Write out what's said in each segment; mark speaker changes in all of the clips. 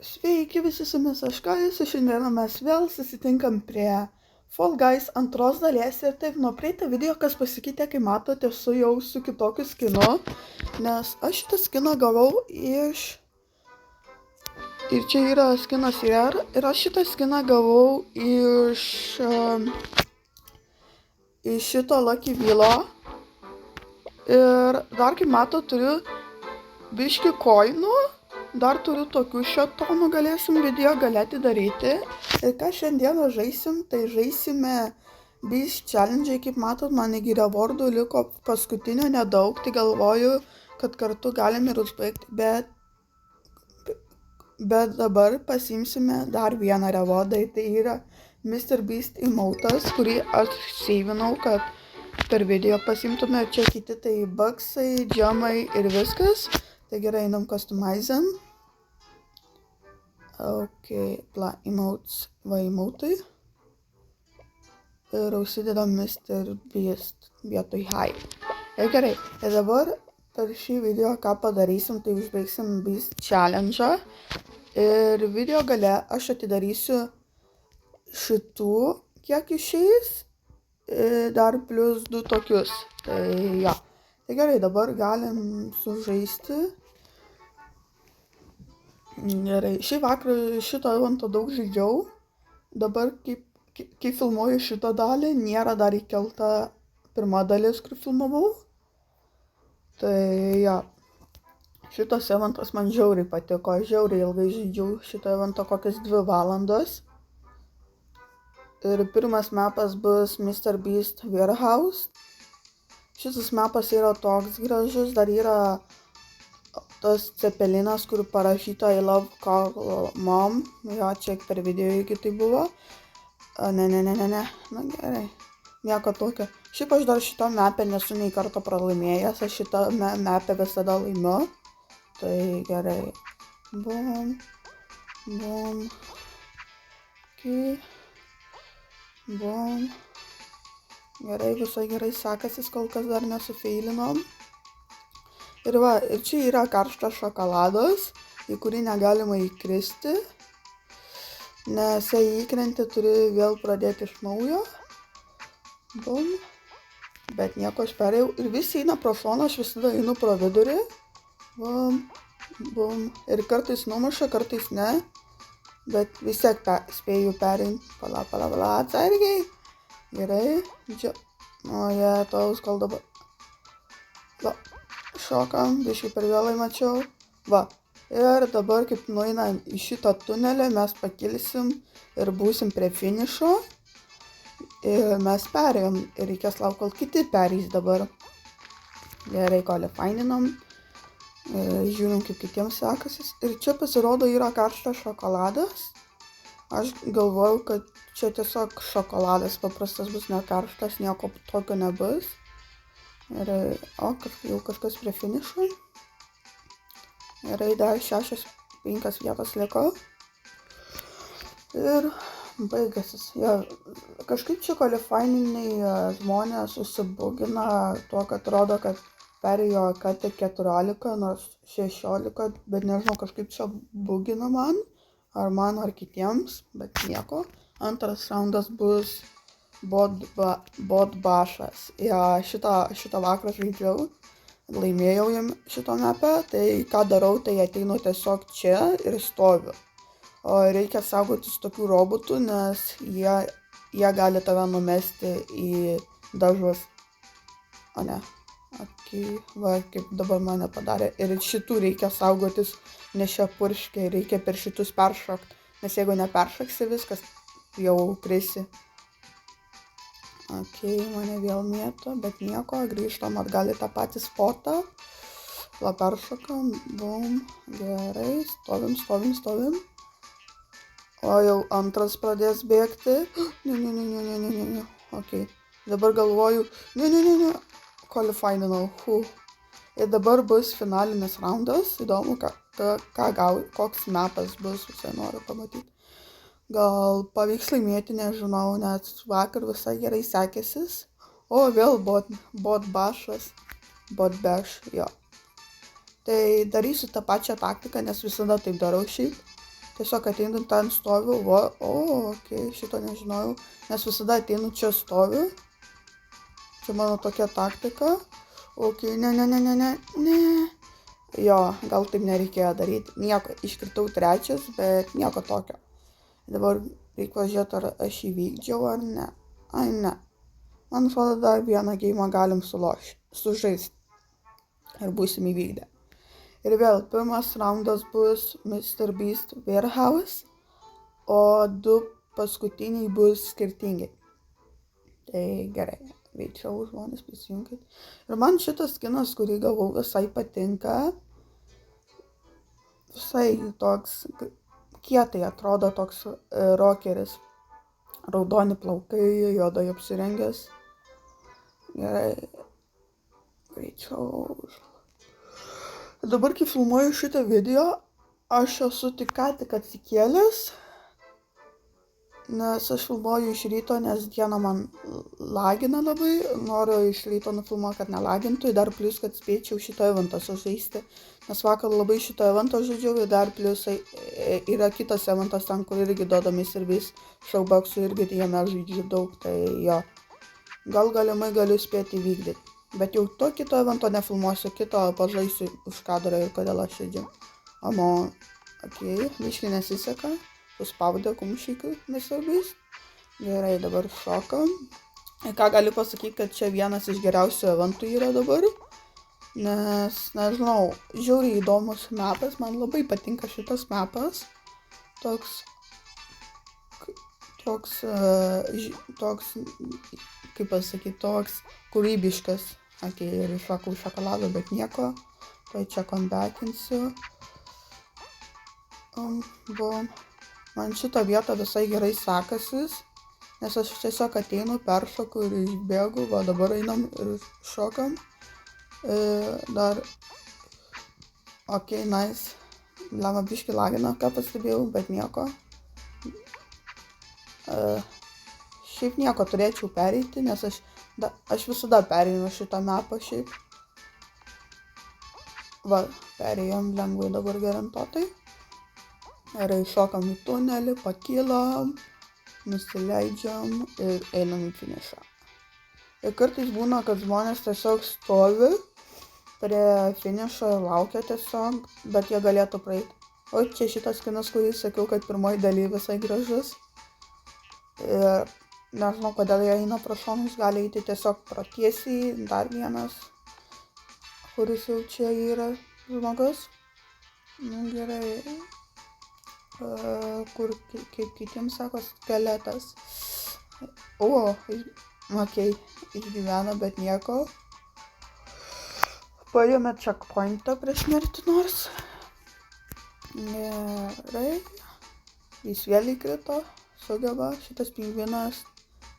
Speaker 1: Sveiki visi su jumis aš Kajus, šiandieną mes vėl susitinkam prie Fall Guys antros dalies ir taip nuo praeitą video, kas pasikeitė, kai matote, esu jau su kitokiu skinu, nes aš šitą skiną gavau ir čia yra skinas ir aš šitą skiną gavau iš šito Lucky Wheelo ir dar kaip mato turiu biškį koinų. Dar turiu tokių šetonų, galėsim video galėti daryti. Ir ką šiandieną žaisim, tai žaisime Beast Challenge. Kaip matot, man iki rewardų liko paskutinio nedaug, tai galvoju, kad kartu galim ir užbaigti. Bet dabar pasimsime dar vieną rewardą, tai yra Mr. Beast emotas, kurį aš seivinau, kad per video pasimtume. Čia kiti tai bugsai, džemai ir viskas. Tai gerai, einam customizam. Ok, emotes, va emotai. Ir užsidedam Mr. Beast vietoj hi. Ir gerai, ir dabar per šį video ką padarysim, tai užbaigsim Beast Challenge. Ir video gale aš atidarysiu šitų, kiek išeis, dar plus 2 tokius. Tai ja. Tai gerai, dabar galim sužaisti. Gerai, šį vakarą šito evento daug žaidžiau. Dabar, kai filmuoju šitą dalį, nėra dar įkelta pirma dalis, kur filmavau. Tai ja, šitas eventas man žiauriai patiko, žiauriai ilgai žaidžiau šitą eventą kokias 2 valandas. Ir pirmas mapas bus Mr. Beast Warehouse. Šitas mapas yra toks gražus, dar yra tas cepelinas, kur parašyta I love Carl mom. Jo, čia per video iki tai buvo. Ne. Na gerai. Nieko tokio. Šiaip aš dar šitą mapę nesu nei karto pralaimėjęs. Aš šitą mapę visada laimiu. Tai gerai. Bum. Okay. Bum. Gerai, visai gerai sekasis, kol kas dar nesufeilinom. Ir va, ir čia yra karštas šokoladas, į kurį negalima įkristi, nes jei įkrenti turi vėl pradėti iš naujo. Bum. Bet nieko, aš perėjau. Ir visi eina pro šoną, aš visada einu pro vidurį. Bum. Ir kartais numuša, kartais ne. Bet vis tiek spėju pereinti. Pala, atsargiai. Gerai. Čia. O jie, taus, kol dabar. Va. Šokam, biškai per vėlai mačiau. Va. Ir dabar, kaip nueinam į šitą tunelį, mes pakilsim ir būsim prie finišo. Ir mes perėjom. Ir reikės laukti, kol kiti pereis dabar. Gerai, qualifyninam. Žiūrim, kaip kitiems sekasis. Ir čia pasirodo yra karštas šokoladas. Aš galvojau, kad čia tiesiog šokoladas paprastas bus, ne karštas, nieko tokio nebus. Ir, jau kažkas prie finišo. Gerai, dar 5 vietos liko. Ir baigęsis. Ja, kažkaip čia qualifyininiai žmonės susibugina tuo, kad rodo, kad perėjo kad tik 14, nors 16, bet nežinau, kažkaip čia bugina man, ar kitiems, bet nieko. Antras raundas bus bot bašas. Ja, šitą vakarą žaidžiau, laimėjau jam šito mapę, tai ką darau, tai ateinu tiesiog čia ir stoviu. O reikia saugotis tokių robotų, nes jie gali tave numesti į dažus. O ne. Okay, va, kaip dabar mane padarė. Ir šitų reikia saugotis, nes šia purškiai reikia per šitus peršokti. Nes jeigu neperšoksi, viskas jau krisi. Ok, mane vėl mėto, bet nieko, grįžtam atgal į tą patį spotą. La peršokam, bum, gerai, stovim. O jau antras pradės bėgti. Ne. Ok, dabar galvoju, ne. Qualifyninau. Ir dabar bus finalinis raundas. Įdomu, koks mapas bus, visai noriu pamatyti. Gal pavyks laimėti, nežinau, nes vakar visai gerai sekėsis. O, vėl bot bašas. Bot bash, jo. Tai darysiu tą pačią taktiką, nes visada taip darau šiaip. tiesiog ateinu ten stoviu, okei, šito nežinojau, nes visada ateinu čia stoviu. Čia mano tokia taktika. Okei, ne. Jo, gal taip nereikėjo daryti. Nieko, iškritau 3, bet nieko tokio. Dabar reikia pažiūrėti, ar aš įvykdžiau ar ne. Ai, ne. Man atrodo, dar vieną geimą galim sužaisti. Ir būsim įvykdę. Ir vėl, pirmas raundas bus Mr. Beast Warehouse, o 2 paskutiniai bus skirtingi. Tai gerai. Greičiau žmonės prisijunkit. Ir man šitas skinas, kurį gavau, visai patinka. Visai toks kietai atrodo, toks rockeris. Raudoni plaukai, juodai apsirengęs. Gerai. Greičiau. Dabar, kai filmuoju šitą video, aš esu tik ką atsikėlęs. Nes aš filmuoju iš ryto, nes dieną man lagina labai, noriu iš ryto nufilmuoti, kad nelagintų, ir dar plius, kad spėčiau šito eventą sužaisti, nes vakar labai šito eventą žaidžiau, ir dar plius yra kitas eventas ten, kur irgi duoda Mr. Beast Showboxų, irgi jame žaidžiu daug, tai jo, gal galimai galiu spėti įvykdyti, bet jau to kito evento nefilmuosiu, kito pažaisiu už kadrą ir kodėl aš žaidžiu. Okei, biškai nesiseka. Suspaudė kumščiai Mr. Beast. Gerai, dabar šokam. Ir ką galiu pasakyti, kad čia vienas iš geriausių eventų yra dabar. Nes, nežinau, žiauriai įdomus mapas. Man labai patinka šitas mapas. Toks, kaip pasakyti, toks kūrybiškas. Okei, ir iššokau šokoladą, bet nieko. Tai čia comebackinsiu. Man šitą vietą visai gerai sekasis, nes aš tiesiog ateinu, peršoku ir išbėgu, va dabar einam ir šokam. Dar, okei, nice, lama biški lagina, ką pastebėjau, bet nieko. Šiaip nieko turėčiau pereiti, nes aš visada pereinu šitą mapą šiaip. Va, perėjom lengvai dabar garantuotai. Ir šokam į tunelį, pakylam, nusileidžiam ir einam į finišą. Ir kartais būna, kad žmonės tiesiog stovi prie finišo ir laukia tiesiog, bet jie galėtų praeiti. O čia šitas skinas, kurį sakiau, kad pirmoji daly visai gražus. Ir nežinau, kodėl jie eina pro šonus, gali eiti tiesiog pro tiesiai, dar vienas, kuris jau čia yra žmogus. Nu gerai. Kur, kaip kitiems sako, skeletas. Okei, išgyveno, bet nieko. Paėmė checkpointą prieš mirtį nors. Gerai. Jis vėl įkrito, sugeba, šitas pingvinas.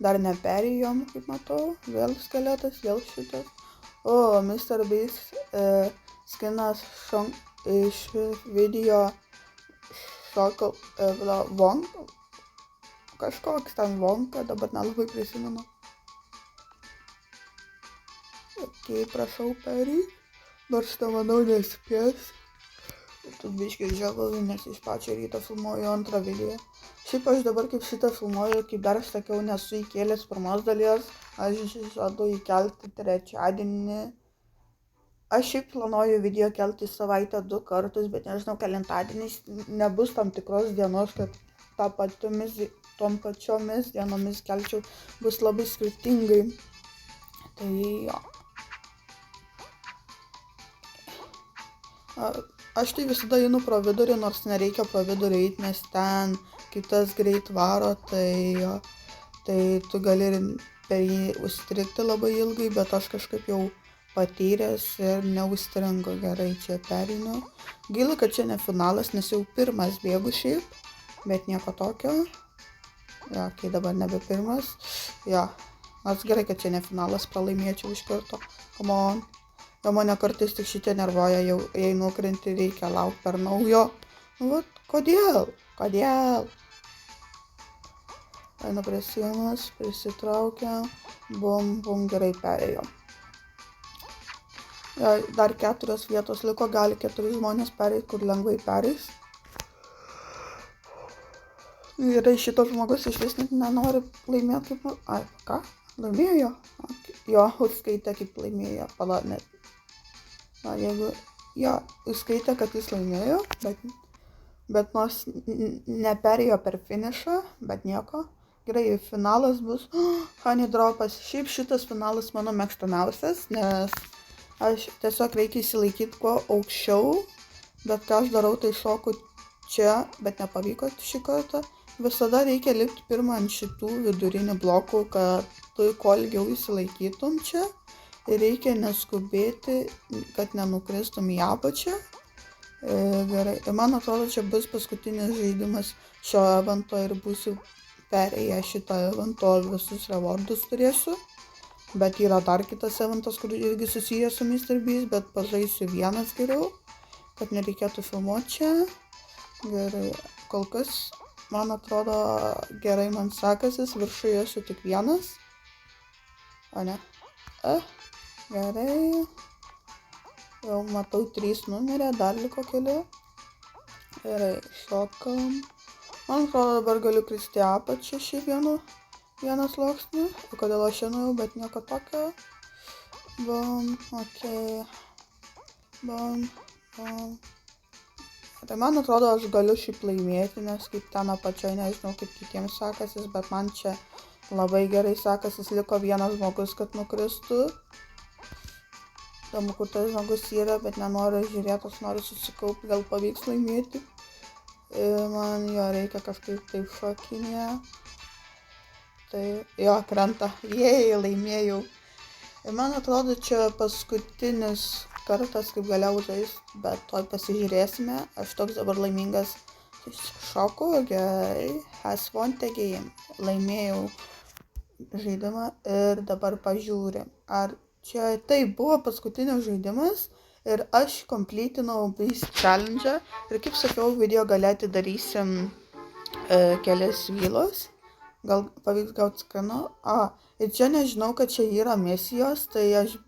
Speaker 1: Dar neperėjom, kaip matau. Vėl skeletas, vėl šitas. Mr. Beast skinas iš video šokau, Wonka, kažkoks ten Wonka, dabar nelabai prisimenu. Okei, prašau pereiti, nors tą manau nespės. Tu biškai žiūrėjau, nes iš pačio ryto filmuoju antrą video. Šiaip aš dabar kaip šitą filmuoju, kaip dar sakiau, nesu įkėlęs pirmos dalies, aš žadu įkelti trečiadienį. Aš šiaip planuoju video kelti savaitę 2 kartus, bet nežinau, kelintadieniais nebus tam tikros dienos, kad tom pačiomis dienomis kelčiau, bus labai skirtingai. Tai jo. Aš tai visada einu pro vidurį, nors nereikia pro vidurį eiti, nes ten kitas greit varo, tai tu gali per jį užstrigti labai ilgai, bet aš kažkaip jau patyręs ir neužstringo. Gerai, čia pereinu. Gaila, kad čia ne finalas, nes jau pirmas bėgu šiaip, bet nieko tokio. Jo, kai dabar nebe pirmas. Jo, nors gerai, kad čia ne finalas, pralaimėčiau iš karto. Come on. Jo, mane kartais tik šitie nervuoja, jau jei nukrenti, reikia laukti per naujo. Nu, vat, kodėl? Einu prie sienos, prisitraukiam, bum, gerai perėjom. Dar 4 vietos liko, gali 4 žmonės pereiti, kur lengvai pereis. Gerai, šitas žmogus iš vis net nenori laimėti kaip... Ai, ką? Laimėjo? Jo, užskaitė kaip laimėjo. Pala, net. Na, jeigu... Jo, užskaitė, kad jis laimėjo, bet nors neperėjo per finišą, bet nieko. Gerai, finalas bus Honey Dropas. Šiaip šitas finalas mano mėgstamiausias, nes aš tiesiog reikia įsilaikyti kuo aukščiau, bet ką aš darau, tai šoku čia, bet nepavyko šį kartą. Visada reikia lipti pirmą ant šitų vidurinių blokų, kad tu kuo ilgiau įsilaikytum čia. Ir reikia neskubėti, kad nenukristum į apačią. Gerai, ir man atrodo, čia bus paskutinis žaidimas šio evento ir būsiu perėję šitą evento visus rewardus turėsiu. Bet yra dar kitas eventas, kur irgi susijęs su Mr. Beast, bet pažaisiu vienas geriau, kad nereikėtų filmuoti čia. Gerai, kol kas, man atrodo, gerai man sekasi, viršuje esu tik vienas. O ne? Gerai. Jau matau 3 numerė, dar liko keli. Gerai, šokam. Man atrodo, dabar galiu kristi apačią šį vieną sluoksnį. Kodėl aš nuėjau, bet nieko tokio. Bum, okei. Bum. Tai man atrodo, aš galiu šiaip laimėti, nes kaip ten apačioj, nežinau kaip kitiems sekasis, bet man čia labai gerai sekasis, liko vienas žmogus, kad nukristų. Įdomu, kur tas žmogus yra, bet nenoriu žiūrėti, aš noriu susikaupti, gal pavyks laimėti. Man jo reikia kažkaip taip šokinė. Tai jo, krenta. Jei, laimėjau. Ir man atrodo, čia paskutinis kartas, kaip galėjau žaisti, bet toj pasižiūrėsime. Aš toks dabar laimingas šoku, gerai. Has won the game. Laimėjau žaidimą ir dabar pažiūrim. Ar čia taip buvo paskutinis žaidimas ir aš komplytinau Beast Challenge. Ir kaip sakiau, video gale atidarysim kelias vylos. Gal pavyks gauti skanu. Ir čia nežinau, kad čia yra misijos, tai aš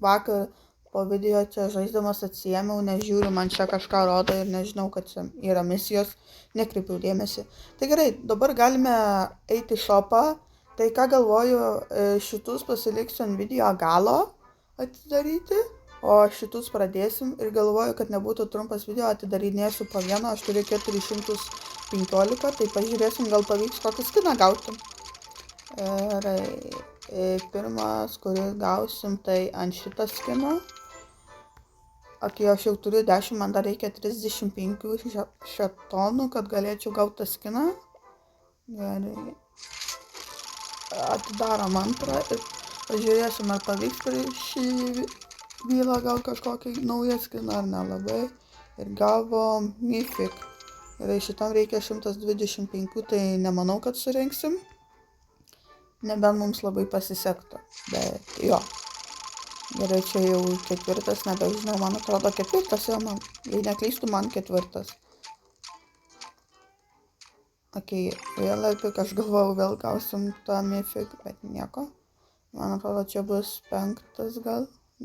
Speaker 1: vakar po video čia žaisdamas atsiėmiau, nežiūriu, man čia kažką rodo ir nežinau, kad čia yra misijos, nekreipiau dėmesį. Tai gerai, dabar galime eiti į shopą. Tai ką galvoju, šitus pasiliksiu ant video galo atidaryti, o šitus pradėsim ir galvoju, kad nebūtų trumpas video, atidarinėsiu po vieną, aš turiu 415, tai pažiūrėsim, gal pavyks kokį skiną gauti. Ir pirmas, kurį gausim, tai ant šitą skiną. Kai aš jau turiu 10, man dar reikia 35 šetonų, kad galėčiau gauti tą skiną. Gerai. Atidarom antrą ir pažiūrėsim, ar pavyks per šį bylą gal kažkokį naują skiną ar nelabai. Ir gavom Mythic. Ir šitam reikia 125, tai nemanau, kad surinksim. Nebent mums labai pasisektų. Bet jo. Gerai, čia jau 4, nebežinau, man atrodo 4 jau man. Jei neklystu, man 4. Vėl epic, aš galvojau, vėl gausim tą Mythic, bet nieko. Man atrodo, čia bus 5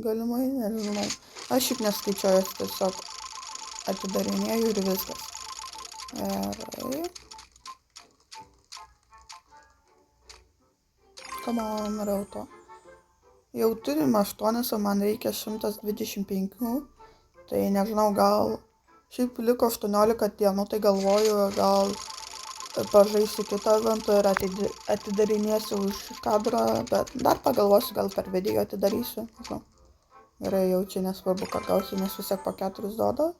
Speaker 1: galimai, nežinau. Aš šiaip neskaičiuoju, tiesiog atidarinėju ir viskas. Gerai. Come on, rauto. Jau turim 8, o man reikia 125. Tai nežinau, gal... Šiaip liko 18 dienų, tai galvoju, gal... pažaisiu kitą eventą ir atidarinėsiu už kadrą, bet dar pagalvosiu, gal per video atidarysiu. Gerai, jau čia nesvarbu, ką gausiu, nes vis tiek po 4 duoda.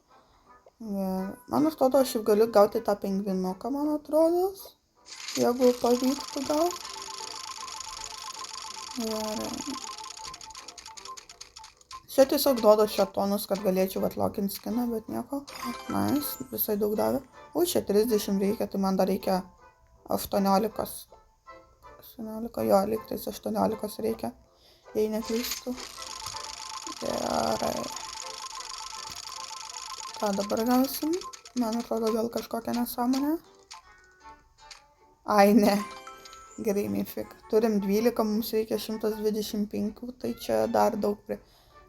Speaker 1: Man atrodo, aš jau galiu gauti tą pingvinuką, man atrodo, jeigu pavyktų gauti. Gerai. Čia tiesiog duoda šetonus, kad galėčiau atlokinti skiną, bet nieko. Nice, visai daug davė. Čia 30 reikia, tai man dar reikia 18. 18, jo, lygtais 18 reikia, jei neklystu. Gerai. Ką dabar gausim? Man atrodo, gal kažkokią nesąmonę. Ai, ne. Gerai, Mythic. Turim 12, mums reikia 125, tai čia dar daug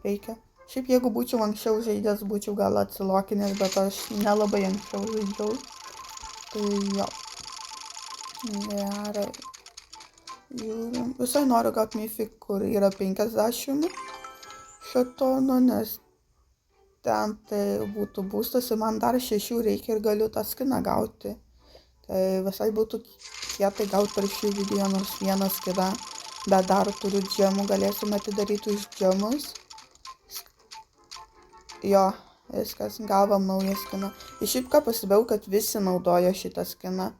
Speaker 1: reikia. Šiaip jeigu būčiau anksčiau žaidęs, būčiau gal atsilokinęs, bet aš nelabai anksčiau žaidžiau. Tai jo. Gerai. Žiūrim. Visai noriu gauti mythic, kur yra 50 šetonų, nes ten tai būtų būstas ir man dar 6 reikia ir galiu tą skiną gauti. Tai visai būtų kietai gauti per šį video nors vieną skiną, bet dar turiu džemų, galėsim atidaryti už džemus. Jo, viskas, gavom naują skiną. Ir šiaip ką pastebėjau, kad visi naudoja šitą skiną,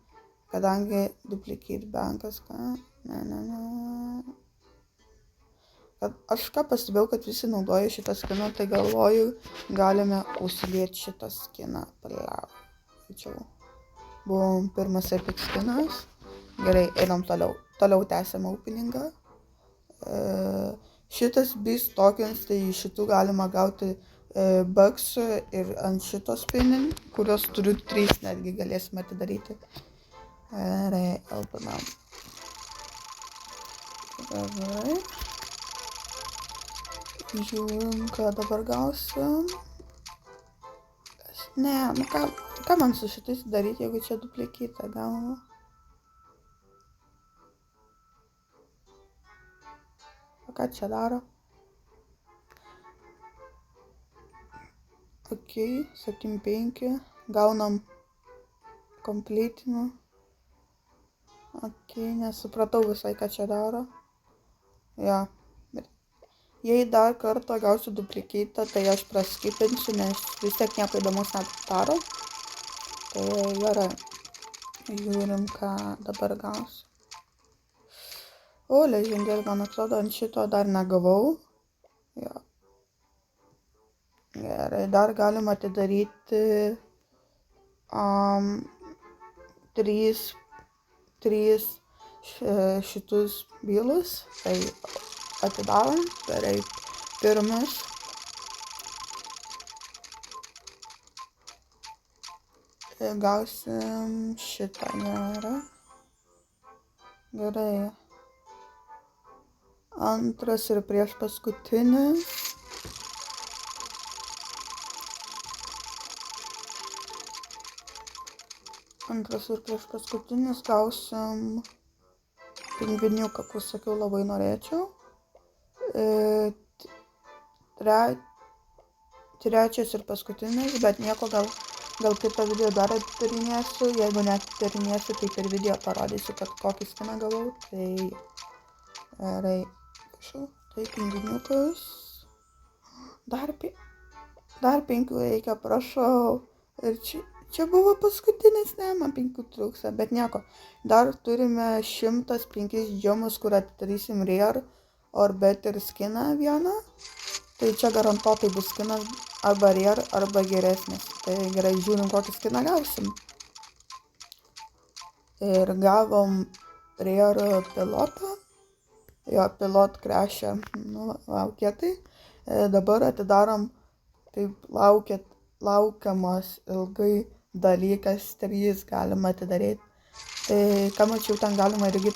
Speaker 1: kadangi duplicate bankas, ką? Ne. Aš ką pastebėjau, kad visi naudoja šitą skiną, tai galvoju, galime užsidėti šitą skiną. Tačiau buvom pirmas epic skinas. Gerai, einam toliau. Toliau tęsiam openingą. Šitas beast tokens, tai šitų galima gauti bugs ir ant šitos spinning, kurios turiu 3 netgi galėsime atidaryti. Gerai, openam. Gerai. Žiūrim, ką dabar gausim. Ne, nu ką man su šitais daryti, jeigu čia duplicate gaunu? O ką čia daro? Ok, 7-5, gaunam kompletinu. Ok, nesupratau visai, ką čia daro. Jo. Jei dar kartą gausiu duplicate, tai aš praskipinsiu, nes vis tiek nieko įdomus nedaro. Tai gerai. Žiūrim, ką dabar gausiu. O, legendary, man atrodo, ant šito dar negavau. Jo. Gerai, dar galim atidaryti 3 šitus bylus. Tai atidarom. Gerai, pirmas. Gausim šitą, gerai. Gerai. Antras ir prieš paskutinis. Antras ir prieš paskutinis gausim pingviniuką, kur sakiau labai norėčiau. Trečias ir paskutinis, bet nieko, gal kitą video dar atidarinėsiu. Jeigu neatidarinėsiu, tai per video parodysiu, kad kokį skiną gavau. Tai gerai, tai pingviniukas. Dar 5 reikia, prašau. Ir čia buvo paskutinis, ne, man 5 trūksta, bet nieko. Dar turime 105 džemus, kur atidarysim rare or better skiną vieną. Tai čia garantuotai bus skinas arba rare, arba geresnis. Tai gerai, žiūrim, kokį skiną gausim. Ir gavom rare pilotą. Jo, pilot crash'ą. Nu, laukėtai. Dabar atidarom, taip laukiamas ilgai dalykas, 3 galima atidaryti. Tai ką mačiau, ten galima irgi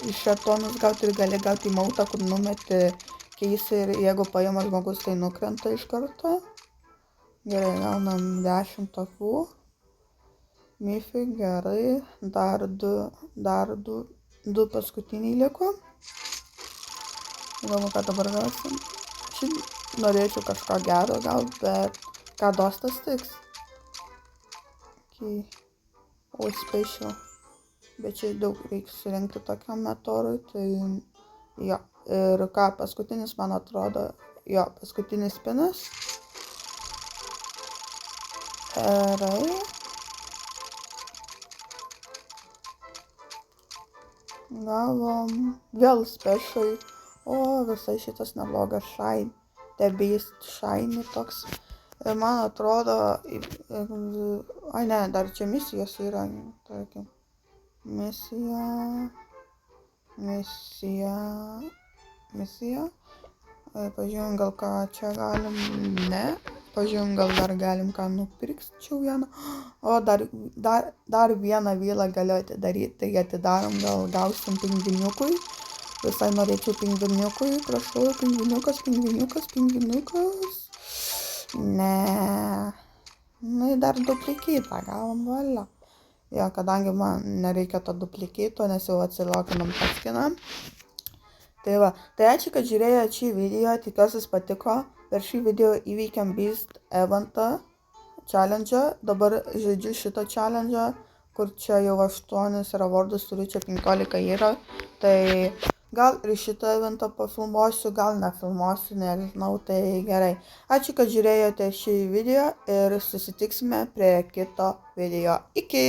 Speaker 1: iš šetonus gauti ir gali gauti mautą, kur numeti keisą ir jeigu paima žmogus, tai nukrenta iš karto. Gerai, gaunam 10 tokių. Mythic, gerai. Dar 2 paskutiniai liko. Įdomu, ką dabar gausim. Šiaip norėčiau kažką gero gal, bet ką dostas tiks. Okay. O, special. Bet čia daug reikia surinkti tokiam metodui, tai jo. Ir ką, paskutinis, man atrodo, jo, paskutinis spinas. Gerai. Gavom vėl special. O, visai šitas neblogas shine. The Beast shine toks. Ir man atrodo, ai ne, dar čia misijos yra, tarkim. Misija. Pažiūrėjom, gal ką čia galim, ne. Pažiūrėjom, gal dar galim ką nupirkčiau vieną. O, dar vieną vylą galiu atidaryti, tai atidarom, gal gausim pingviniukui. Visai norėčiau pingviniukui, prašau, pingviniukas. Ne. Nu, dar duplicate gavom, valia. Ja, kadangi man nereikia to duplikeito, nes jau atsiloginam tą skiną. Tai va, tai ačiū, kad žiūrėjote šį video, tikiuosi jis patiko. Per šį video įveikiam Beast eventą, challenge. Dabar žaidžiu šitą challenge, kur čia jau 8 rewardus turiu, čia 15 yra. Tai gal ir šitą eventą pafilmuosiu, gal nefilmuosiu, nežinau, tai gerai. Ačiū, kad žiūrėjote šį video ir susitiksime prie kito video. Iki!